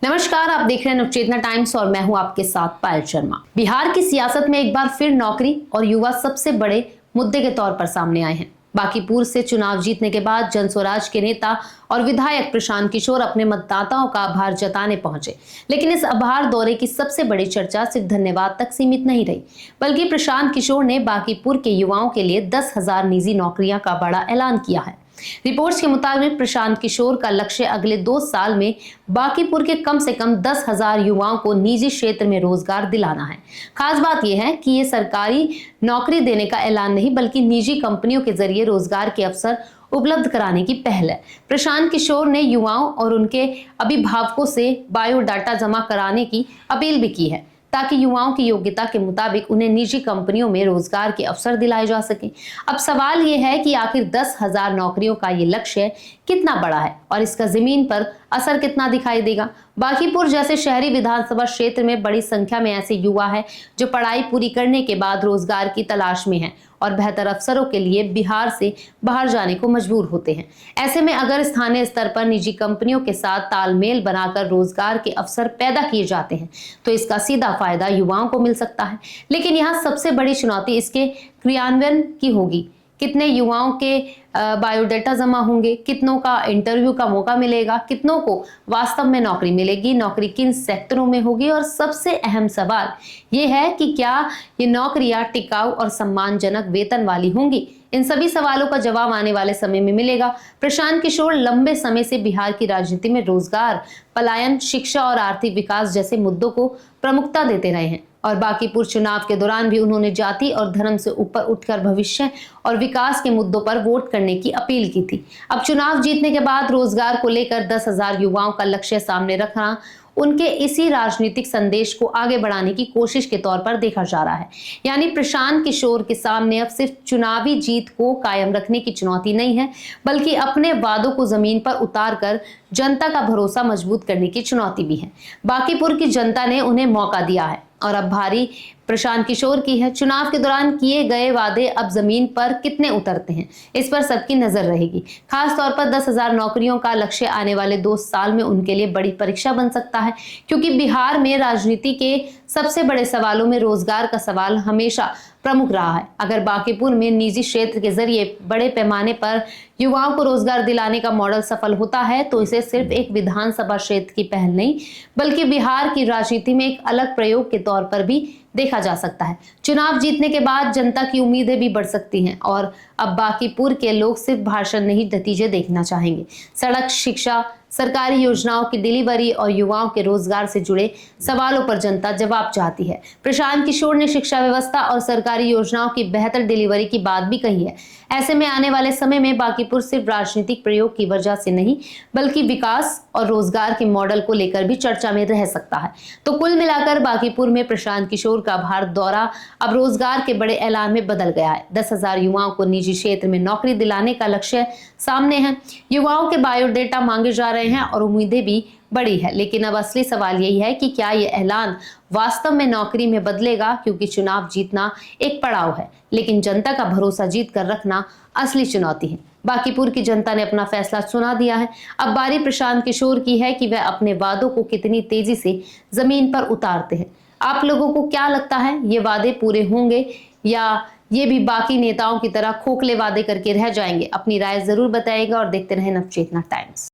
नमस्कार, आप देख रहे हैं नवचेतना टाइम्स और मैं हूं आपके साथ पायल शर्मा। बिहार की सियासत में एक बार फिर नौकरी और युवा सबसे बड़े मुद्दे के तौर पर सामने आए हैं। बांकीपुर से चुनाव जीतने के बाद जन स्वराज के नेता और विधायक प्रशांत किशोर अपने मतदाताओं का आभार जताने पहुंचे। लेकिन इस आभार दौरे की सबसे बड़ी चर्चा सिर्फ धन्यवाद तक सीमित नहीं रही, बल्कि प्रशांत किशोर ने बांकीपुर के युवाओं के लिए 10,000 निजी नौकरियां का बड़ा ऐलान किया है। रिपोर्ट्स के मुताबिक प्रशांत किशोर का लक्ष्य अगले 2 साल में बांकीपुर के कम से कम 10,000 युवाओं को निजी क्षेत्र में रोजगार दिलाना है। खास बात यह है कि ये सरकारी नौकरी देने का ऐलान नहीं, बल्कि निजी कंपनियों के जरिए रोजगार के अवसर उपलब्ध कराने की पहल है। प्रशांत किशोर ने युवाओं और उनके अभिभावकों से बायोडाटा जमा कराने की अपील भी की है, ताकि युवाओं की योग्यता के मुताबिक उन्हें निजी कंपनियों में रोजगार के अवसर दिलाए जा सके। अब सवाल यह है कि आखिर 10,000 नौकरियों का ये लक्ष्य कितना बड़ा है और इसका जमीन पर असर कितना दिखाई देगा। बांकीपुर जैसे शहरी विधानसभा क्षेत्र में बड़ी संख्या में ऐसे युवा हैं जो पढ़ाई पूरी करने के बाद रोजगार की तलाश में हैं और बेहतर अवसरों के लिए बिहार से बाहर जाने को मजबूर होते हैं। ऐसे में अगर स्थानीय स्तर पर निजी कंपनियों के साथ तालमेल बनाकर रोजगार के अवसर पैदा किए जाते हैं तो इसका सीधा फायदा युवाओं को मिल सकता है। लेकिन यहाँ सबसे बड़ी चुनौती इसके क्रियान्वयन की होगी। कितने युवाओं के बायोडाटा जमा होंगे, कितनों का इंटरव्यू का मौका मिलेगा, कितनों को वास्तव में नौकरी मिलेगी, नौकरी किन सेक्टरों में होगी और सबसे अहम सवाल ये है कि क्या ये नौकरियां टिकाऊ और सम्मानजनक वेतन वाली होंगी। इन सभी सवालों का जवाब आने वाले समय में मिलेगा। प्रशांत किशोर लंबे समय से बिहार की राजनीति में रोजगार, पलायन, शिक्षा और आर्थिक विकास जैसे मुद्दों को प्रमुखता देते रहे हैं और बांकीपुर चुनाव के दौरान भी उन्होंने जाति और धर्म से ऊपर उठकर भविष्य और विकास के मुद्दों पर वोट करने की अपील की थी। अब चुनाव जीतने के बाद रोजगार को लेकर 10,000 युवाओं का लक्ष्य सामने रखना उनके इसी राजनीतिक संदेश को आगे बढ़ाने की कोशिश के तौर पर देखा जा रहा है। यानी प्रशांत किशोर के सामने अब सिर्फ चुनावी जीत को कायम रखने की चुनौती नहीं है, बल्कि अपने वादों को जमीन पर उतारकर जनता का भरोसा मजबूत करने की चुनौती भी है। बांकीपुर की जनता ने उन्हें मौका दिया है और अब भारी प्रशांत किशोर की है। चुनाव के दौरान किए गए वादे अब जमीन पर कितने उतरते हैं, इस पर सबकी नजर रहेगी। खास तौर पर 10,000 नौकरियों का लक्ष्य आने वाले 2 साल में उनके लिए बड़ी परीक्षा बन सकता है, क्योंकि बिहार में राजनीति के सबसे बड़े सवालों में रोजगार का सवाल हमेशा प्रमुख रहा है। अगर बांकीपुर में निजी क्षेत्र के जरिए बड़े पैमाने पर युवाओं को रोजगार दिलाने का मॉडल सफल होता है तो इसे सिर्फ एक विधानसभा क्षेत्र की पहल नहीं, बल्कि बिहार की राजनीति में एक अलग प्रयोग के तौर पर भी देखा जा सकता है। चुनाव जीतने के बाद जनता की उम्मीदें भी बढ़ सकती हैं और अब बांकीपुर के लोग सिर्फ भाषण नहीं, नतीजे देखना चाहेंगे। सड़क, शिक्षा, सरकारी योजनाओं की डिलीवरी और युवाओं के रोजगार से जुड़े सवालों पर जनता जवाब चाहती है। प्रशांत किशोर ने शिक्षा व्यवस्था और सरकारी योजनाओं की बेहतर डिलीवरी की बात भी कही है। ऐसे में आने वाले समय में बांकीपुर सिर्फ राजनीतिक प्रयोग की वजह से नहीं, बल्कि विकास और रोजगार के मॉडल को लेकर भी चर्चा में रह सकता है। तो कुल मिलाकर बांकीपुर में प्रशांत किशोर का आभार दौरा अब रोजगार के बड़े ऐलान में बदल गया है। 10,000 युवाओं को निजी क्षेत्र में नौकरी दिलाने का लक्ष्य सामने है। युवाओं के बायोडेटा मांगे जा रहे हैं और उम्मीदें भी बड़ी है। लेकिन अब असली सवाल यही है कि क्या ये ऐलान वास्तव में नौकरी में बदलेगा, क्योंकि चुनाव जीतना एक पड़ाव है, लेकिन जनता का भरोसा जीत कर रखना असली चुनौती है। बांकीपुर की जनता ने अपना फैसला सुना दिया है। अब बारी प्रशांत किशोर की है कि वह अपने वादों को कितनी तेजी से जमीन पर उतारते हैं। आप लोगों को क्या लगता है, ये वादे पूरे होंगे या ये भी बाकी नेताओं की तरह खोखले वादे करके रह जाएंगे? अपनी राय जरूर बताइएगा और देखते रहें नवचेतना टाइम्स।